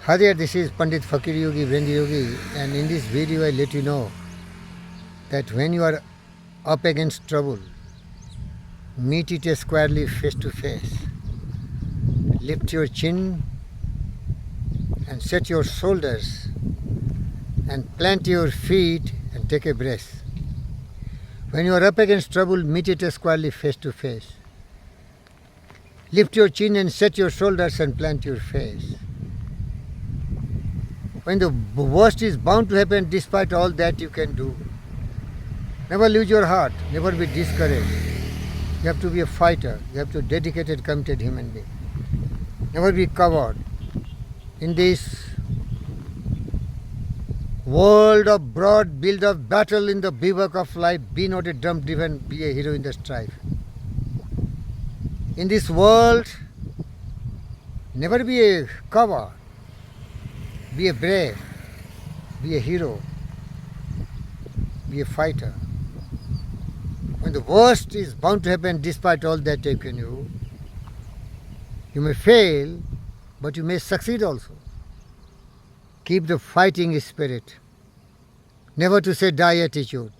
Hi there, this is Pandit Fakir Yogi, Vrendi Yogi, and in this video I let you know that when you are up against trouble, meet it squarely face to face. Lift your chin and set your shoulders and plant your feet and take a breath. When you are up against trouble, meet it squarely face to face. Lift your chin and set your shoulders and plant your face. When the worst is bound to happen, despite all that you can do, never lose your heart, never be discouraged. You have to be a fighter. You have to be a dedicated, committed human being. Never be coward. In this world of broad build of battle in the bivouac of life, be not a drum driven, be a hero in the strife. In this world, never be a coward. Be a brave, be a hero, be a fighter. When the worst is bound to happen, despite all that you can do, you may fail, but you may succeed also. Keep the fighting spirit. Never to say die attitude.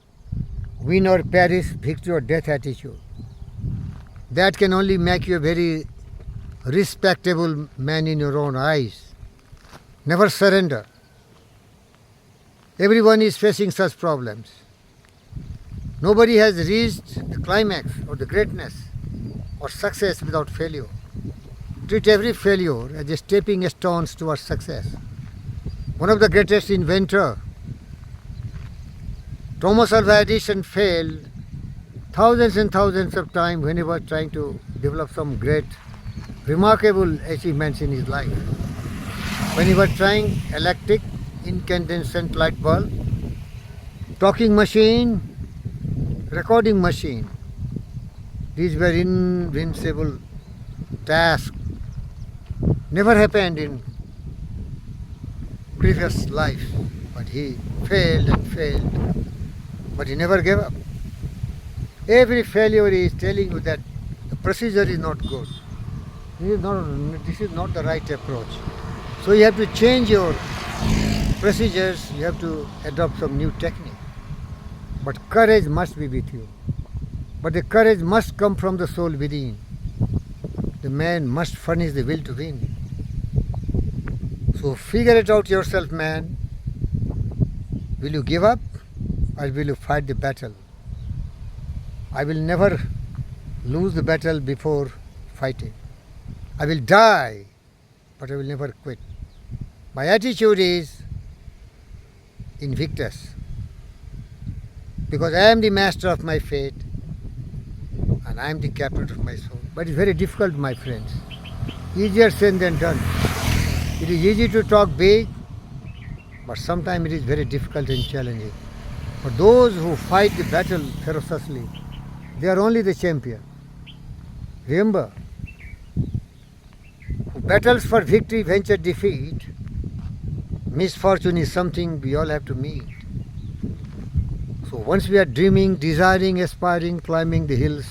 Win or perish, victory or death attitude. That can only make you a very respectable man in your own eyes. Never surrender. Everyone is facing such problems. Nobody has reached the climax or the greatness or success without failure. Treat every failure as a stepping stone towards success. One of the greatest inventors, Thomas Alva Edison, failed thousands and thousands of times when he was trying to develop some great, remarkable achievements in his life. When he was trying electric incandescent light bulb, talking machine, recording machine, these were invincible tasks. Never happened in previous life, but he failed and failed, but he never gave up. Every failure is telling you that the procedure is not good. This is not the right approach. So you have to change your procedures, you have to adopt some new technique. But courage must be with you. But the courage must come from the soul within. The man must furnish the will to win. So figure it out yourself, man. Will you give up or will you fight the battle? I will never lose the battle before fighting. I will die, but I will never quit. My attitude is invictus, because I am the master of my fate and I am the captain of my soul. But it's very difficult, my friends. Easier said than done. It is easy to talk big, but sometimes it is very difficult and challenging. For those who fight the battle ferociously, they are only the champion. Remember, who battles for victory, venture defeat. Misfortune is something we all have to meet. So once we are dreaming, desiring, aspiring, climbing the hills,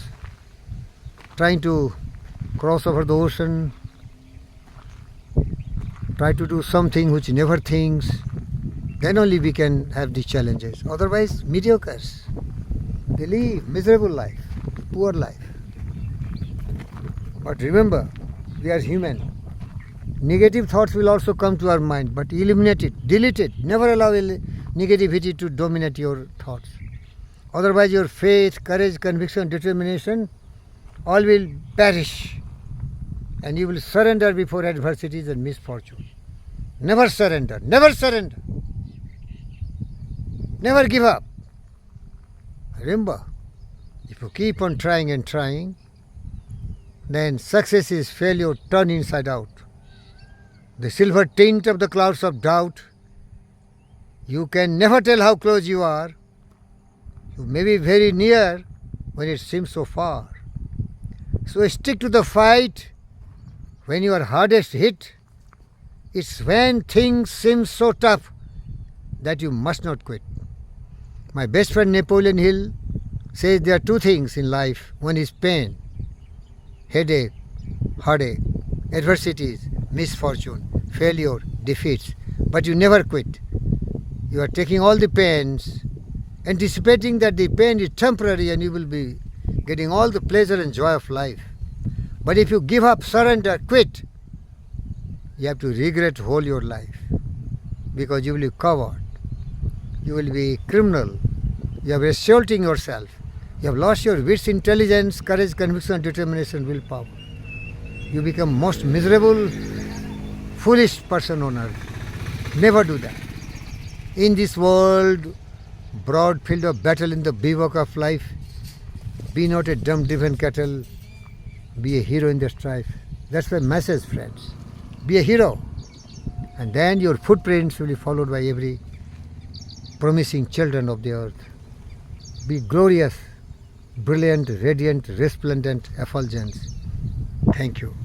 trying to cross over the ocean, try to do something which never thinks, then only we can have these challenges. Otherwise, mediocres. They live miserable life, poor life. But remember, we are human. Negative thoughts will also come to our mind, but eliminate it, delete it. Never allow negativity to dominate your thoughts. Otherwise, your faith, courage, conviction, determination, all will perish. And you will surrender before adversities and misfortune. Never surrender, never surrender. Never give up. Remember, if you keep on trying and trying, then success is failure turned inside out. The silver tint of the clouds of doubt, you can never tell how close you are. You may be very near when it seems so far. So stick to the fight when you are hardest hit. It's when things seem so tough that you must not quit. My best friend Napoleon Hill says there are two things in life. One is pain, headache, heartache, adversities, misfortune, failure, defeats. But you never quit. You are taking all the pains, anticipating that the pain is temporary and you will be getting all the pleasure and joy of life. But if you give up, surrender, quit, you have to regret whole your life, because you will be coward, you will be criminal, you are assaulting yourself, you have lost your wits, intelligence, courage, conviction, determination, willpower. You become most miserable, foolish person on earth. Never do that. In this world, broad field of battle, in the bivouac of life, be not a dumb driven cattle, be a hero in the strife. That's the message, friends. Be a hero, and then your footprints will be followed by every promising children of the earth. Be glorious, brilliant, radiant, resplendent, effulgent. Thank you.